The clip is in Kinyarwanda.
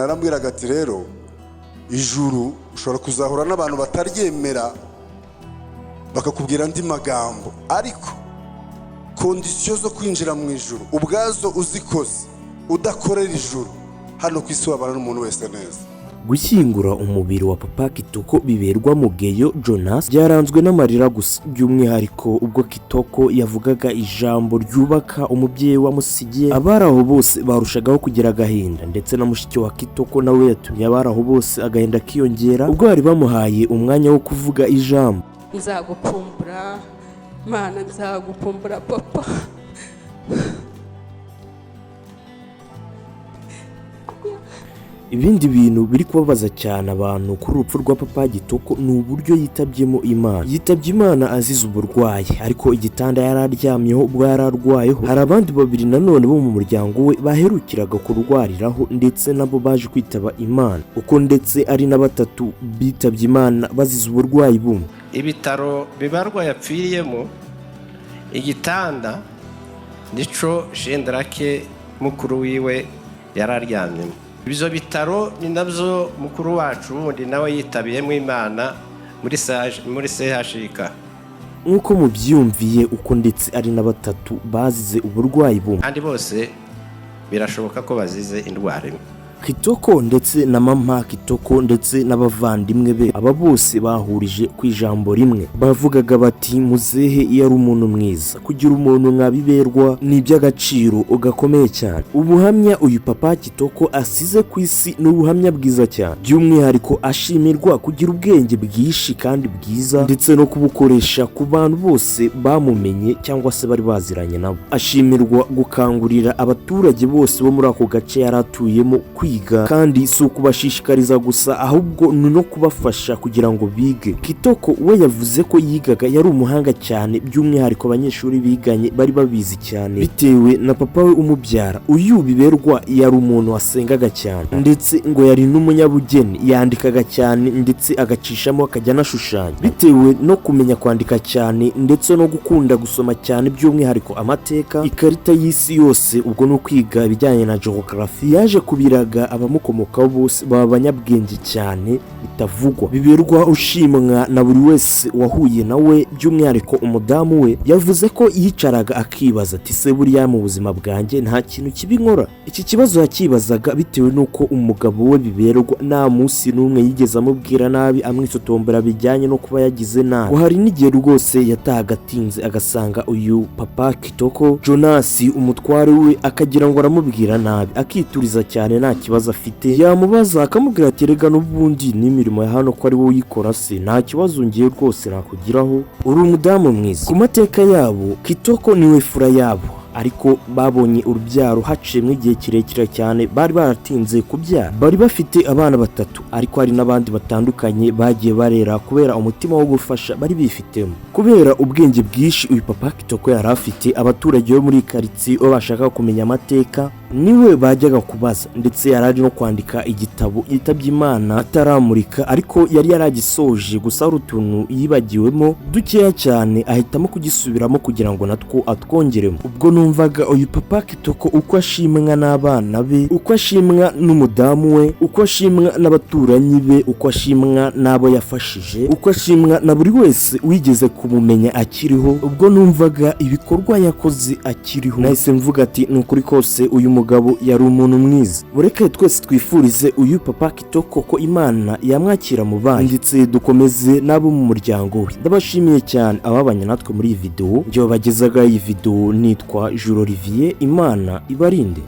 narambwiraga ati rero ijuru ushobora kuzahura n'abantu bataryemera bakakubwira andi magambo, ariko kondisiyo zo kwinjira mu ijuru ubwazo uzikoze udakorera ijuru, hano ku isi wabana n'umuntu wese neza. Gushyingura umubiri wa papa Kitoko biberwa mu Geyo Jonas byaranzwe n'amarira gusa, by'umwihariko ubwo Kitoko yavugaga ijambo ryubaka umubyeyi wamusigiye. Abari aho bose barushagaho kugira agahinda, ndetse na mushiki wa Kitoko nawe yatumye abari aho bose agahinda kiyongera ubwo bari bamuhaye umwanya wo kuvuga ijambo. Nzagukumbura Mana, nzagukumbura papa. Ibindi bintu biri kubabaza cyane abantu kuri urupfu rwa papa Kitoko ni uburyo yitabyemo Imana. Yitabye Imana azize uburwayi, ariko igitanda yari aryamyeho ubwo yari arwayeho hari abandi babiri nanone bo mu muryango we baherukiraga kurwariraho, ndetse nabo baje kwitaba Imana, uko ndetse ari na batatu bitabye Imana bazize uburwayi bumwe. Ibitaro bibarwa yapfiriyemo, igitanda nico Shendrake mukuru wiwe yararyamyemo. Ibizo bitaro ni nabyo mukuru wacu wundi nawe yitabiyemo Imana muri CHK. Nk'uko mubyumviye, uko ndetse ari na batatu bazize uburwayi bumwe, kandi bose birashoboka ko bazize indwara imwe. Kitoko ndetse na mama Kitoko ndetse n'abavandimwe be, aba bose bahurije ku ijambo rimwe. Bavugaga bati muzehe yari umuntu mwiza, kugira umuntu nkabiberwa ni iby'agaciro gakomeye cyane. Ubuhamya uyu papa Kitoko asize ku isi ni ubuhamya bwiza cyane, by'umwihariko ashimirwa kugira ubwenge bwishi kandi bwiza, ndetse no kubukoresha ku bantu bose bamumenye cyangwa se bari baziranye nabo. Ashimirwa gukangurira abaturage bose bo muri ako gace yari atuyemo kwiga, kandi si ukubashishikariza gusa ahubwo ni no kubafasha kugira ngo bige. Kitoko we yavuze ko yigaga yari umuhanga cyane, by'umwihariko abanyeshuri biganye bari babizi cyane bitewe na papa we umubyara. Uyu biberwa yari umuntu wasengaga cyane, ndetse ngo yari n'umunyabugeni, yandikaga cyane ndetse agacishamo akajya anashushanya. Bitewe no kumenya kwandika cyane ndetse no gukunda gusoma cyane, by'umwihariko amateka, ikarita y'isi yose, ubwo no kwiga ibijyanye na geography, yaje kubiraga abamukomokaho bose baba abanyabwenge cyane bitavugwa. Biberwa ushimwa na buri wese wahuye nawe, by'umwihariko umudamu we yavuze ko yicaraga akibaza ati se buriya mu buzima bwanjye nta kintu kibi nkora. Iki kibazo yakibazaga bitewe n'uko umugabo we Biberwa nta munsi n'umwe yigeze amubwira nabi, amwitotombera bijyanye no kuba yagize nabi. Hari n'igihe rwose yatahaga atinze agasanga uyu papa Kitoko Jonas umutware we akagira ngo aramubwira nabi, akituriza cyane nta kibazo afite. Yamubaza akamubwira ati rega n'ubundi n'imirimo ya hano ko ari wowe uyikora, se nta kibazo ngiye rwose nakugiraho, uri umudamu mwiza. Ku mateka yabo Kitoko niwe fura yabo, ariko babonye urubyaro haciyemo igihe kirekire cyane, bari baratinze kubyara. Bari bafite abana batatu, ariko hari n'abandi batandukanye bagiye barera kubera umutima wo gufasha bari bifitemo. Kubera ubwenge bwinshi uyu papa Kitoko yari afite, abaturage bo muri karitsiye bo bashaka kumenya amateka niwe bajyaga kubaza, ndetse yari ari no kwandika igitabo yitabye Imana ataramurika, ariko yari yaragisoje gusa hari utuntu yibagiwemo dukeya cyane, ahitamo kugisubiramo kugira ngo natwo atwongeremo. Ubwo numvaga uyu papa Kitoko uko ashimwa n'abana be, uko ashimwa n'umudamu we, uko ashimwa n'abaturanyi be, uko ashimwa n'abo yafashije, uko ashimwa na buri wese wigeze kumumenya akiriho. Ubwo numvaga ibikorwa yakoze akiriho, nahise mvuga ati ni ukuri kose uyu mugabo yari umuntu mwiza. Mureke twese twifurize uyu papa Kitoko ko Imana yamwakira mu bana, ndetse dukomeze n'abo mu muryango we. Ndabashimiye cyane ababanye natwe muri iyi video. Njye bagezaga iyi video nitwa Juro Olivier, Imana ibarinde.